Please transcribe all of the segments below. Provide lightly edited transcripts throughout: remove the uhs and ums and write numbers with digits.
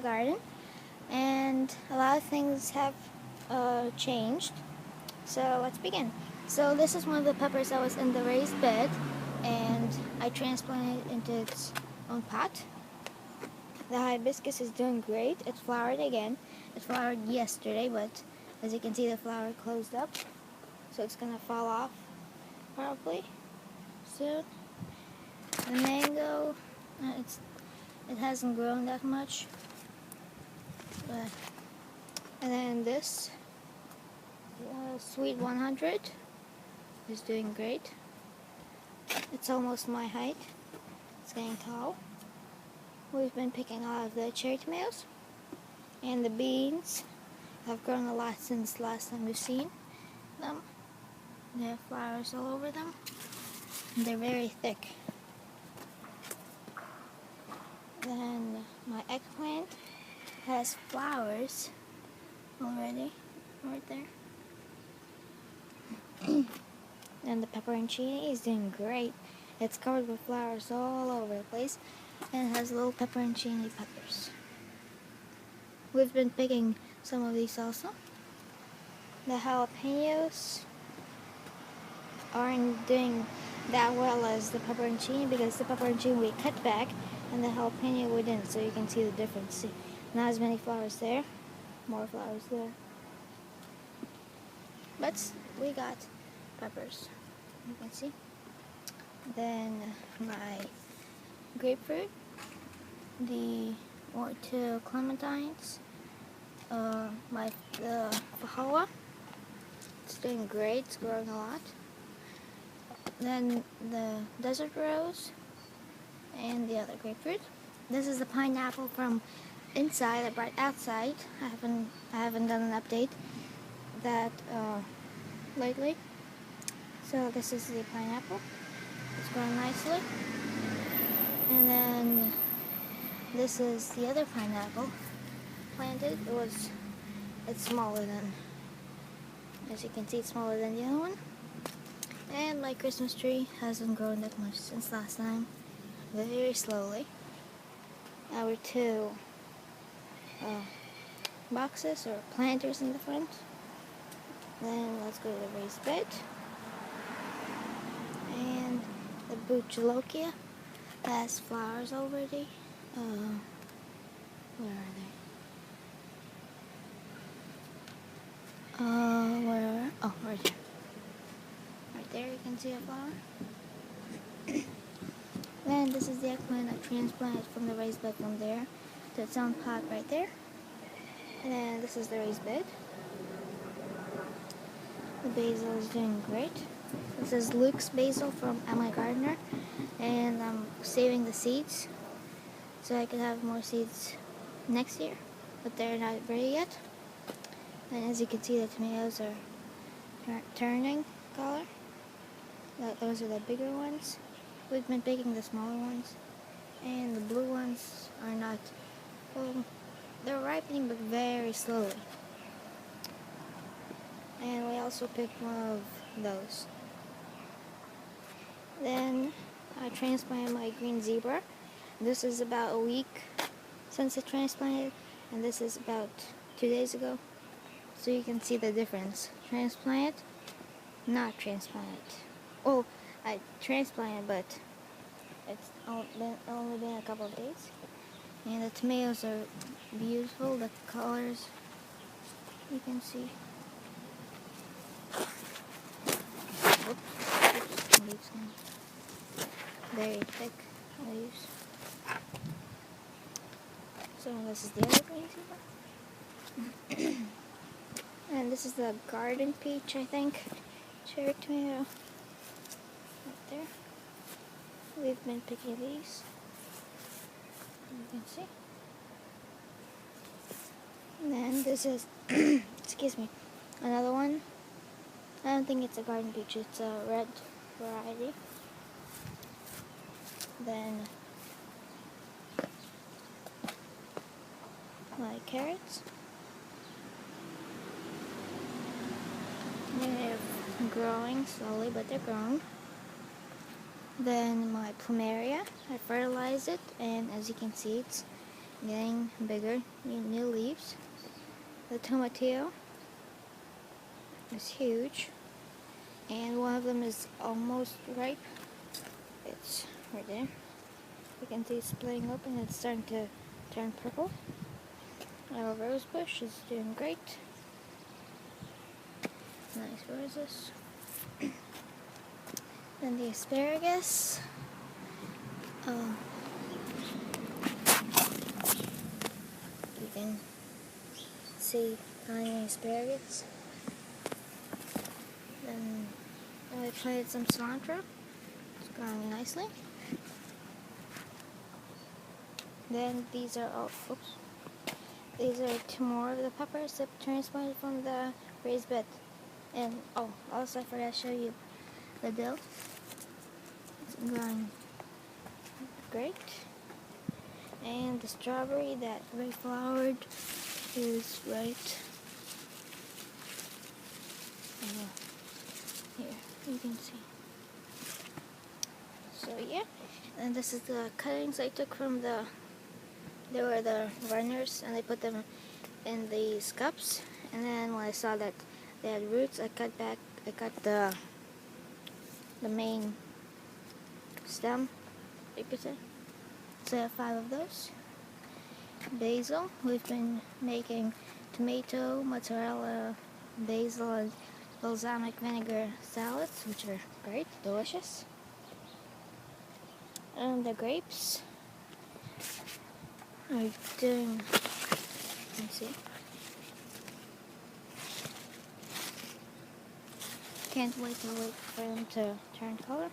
garden, and a lot of things have changed. So let's begin. So this is one of the peppers that was in the raised bed, and I transplanted it into its own pot. The hibiscus is doing great. It flowered again. It flowered yesterday, but as you can see, the flower closed up, so it's gonna fall off probably soon. The mango, it hasn't grown that much, but and then this sweet 100 is doing great. It's almost my height. It's getting tall. We've been picking a lot of the cherry tomatoes, and the beans have grown a lot since last time we've seen them. They have flowers all over them. And they're very thick. Then my eggplant has flowers already, right there. And the pepperoncini is doing great. It's covered with flowers all over the place, and it has little pepperoncini peppers. We've been picking some of these also. The jalapenos aren't doing that well as the pepperoncini because the pepperoncini we cut back and the jalapeno we didn't, so you can see the difference. See, not as many flowers there, more flowers there. But we got peppers, you can see. Then my grapefruit, the two clementines, the fajoa, it's doing great, it's growing a lot. Then the desert rose and the other grapefruit. This is the pineapple from inside I brought outside. I haven't done an update that lately. So this is the pineapple. It's growing nicely. And then this is the other pineapple planted. It's smaller than, as you can see, it's smaller than the other one. And my Christmas tree hasn't grown that much since last time. Very slowly. Our two boxes or planters in the front. Then let's go to the raised bed. And the Bhut jolokia has flowers already. Where are they? Oh, right there. Right there you can see a flower. Then this is the eggplant I transplanted from the raised bed from there to its own pot right there. And then this is the raised bed. The basil is doing great. This is Luke's basil from my gardener, and I'm saving the seeds so I can have more seeds next year, but they're not ready yet. And as you can see, the tomatoes are turning color. Those are the bigger ones. We've been picking the smaller ones, and the blue ones are not, well, they're ripening but very slowly. And we also picked one of those. Then I transplanted my green zebra. This is about a week since I transplanted, and this is about 2 days ago. So you can see the difference. Transplant, not transplanted. Well, I transplanted, but it's only been a couple of days. And the tomatoes are beautiful, the colors, you can see. Oops, leaves very thick leaves. So this is the other green zebra. And this is the garden peach, I think. Cherry tomato. Right there. We've been picking these. You can see. And then this is, excuse me, another one. I don't think it's a garden peach, it's a red variety. Then my carrots. They're growing slowly, but they're growing. Then my plumeria, I fertilized it, and as you can see, it's getting bigger, new leaves. The tomatillo is huge, and one of them is almost ripe. It's right there. You can see it's splitting open and it's starting to turn purple. Our rose bush is doing great. Nice roses. Then the asparagus. You can see tiny asparagus. Then I planted some cilantro. It's growing nicely. Then these are these are two more of the peppers that transplanted from the raised bed. And also I forgot to show you the dill. It's growing great. And the strawberry that reflowered is right here. You can see. So yeah, and this is the cuttings I took from they were the runners, and I put them in these cups. And then when I saw that they had roots, I cut the main stem, you could say. So I have 5 of those. Basil, we've been making tomato, mozzarella, basil, and balsamic vinegar salads, which are great, delicious. And the grapes are doing, let's see. Can't wait for them to turn color.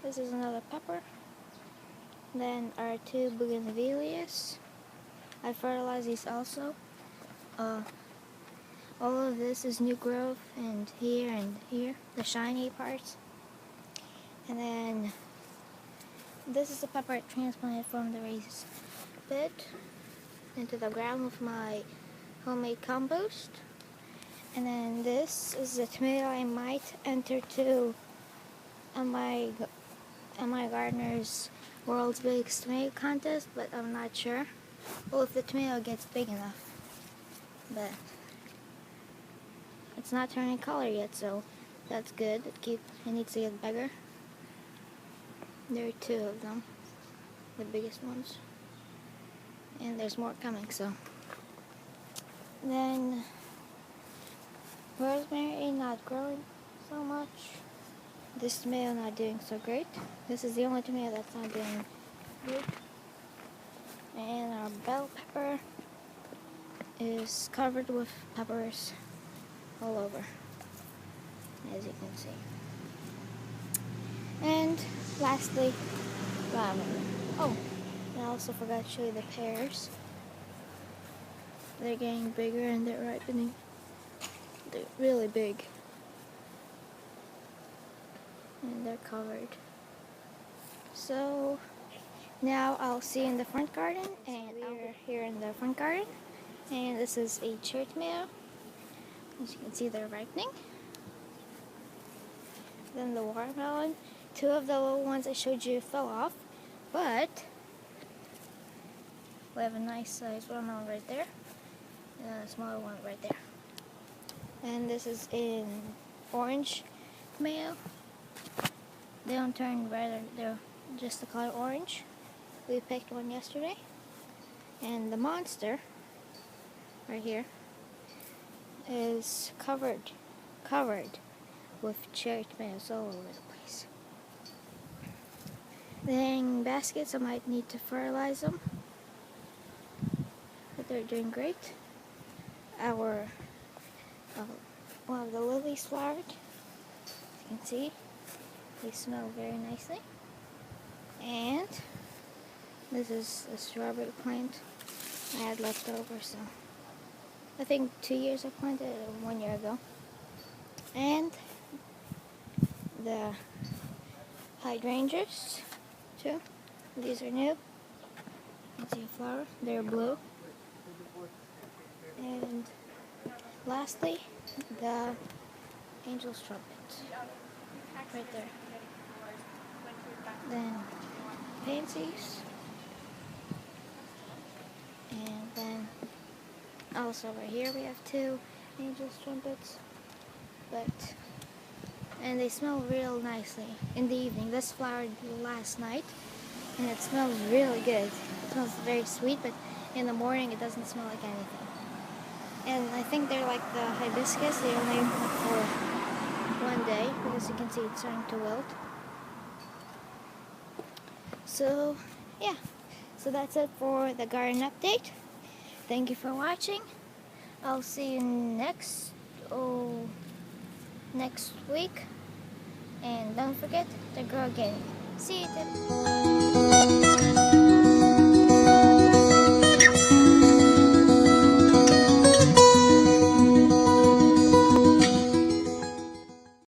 This is another pepper. Then our 2 bouganvilleas. I fertilize these also. All of this is new growth, and here, the shiny parts. And then this is the pepper I transplanted from the raised bed into the ground with my homemade compost. And then this is the tomato I might enter to on my gardener's world's biggest tomato contest, but I'm not sure. Well, if the tomato gets big enough. But it's not turning color yet, so that's good. It needs to get bigger. There are 2 of them, the biggest ones. And there's more coming, so. Then rosemary not growing so much. This tomato not doing so great. This is the only tomato that's not doing good. And our bell pepper is covered with peppers all over, as you can see. And lastly, lavender. Oh, and I also forgot to show you the pears. They're getting bigger and they're ripening. They're really big. And they're covered. So now I'll see you in the front garden, and we're here in the front garden. And this is a cherry tomato. As you can see, they're ripening. Then the watermelon. 2 of the little ones I showed you fell off, but we have a nice sized watermelon right there, and a smaller one right there. And this is in orange tomato. They don't turn red, they're just the color orange. We picked one yesterday. And the monster, right here, is covered with cherry tomatoes all over the place. Then baskets, I might need to fertilize them, but they're doing great. One of the lilies flowered. As you can see, they smell very nicely. And this is a strawberry plant I had left over, so I think 2 years I planted it, 1 year ago. And the hydrangeas too. These are new. You can see a flower. They're blue. And lastly, the angel's trumpet. Right there. Then pansies. Also over here we have 2 angel trumpets, and they smell real nicely in the evening. This flowered last night, and it smells really good. It smells very sweet, but in the morning it doesn't smell like anything. And I think they're like the hibiscus. They only open for one day because you can see it's starting to wilt. So yeah, so that's it for the garden update. Thank you for watching. I'll see you next week. And don't forget to grow again. See you then.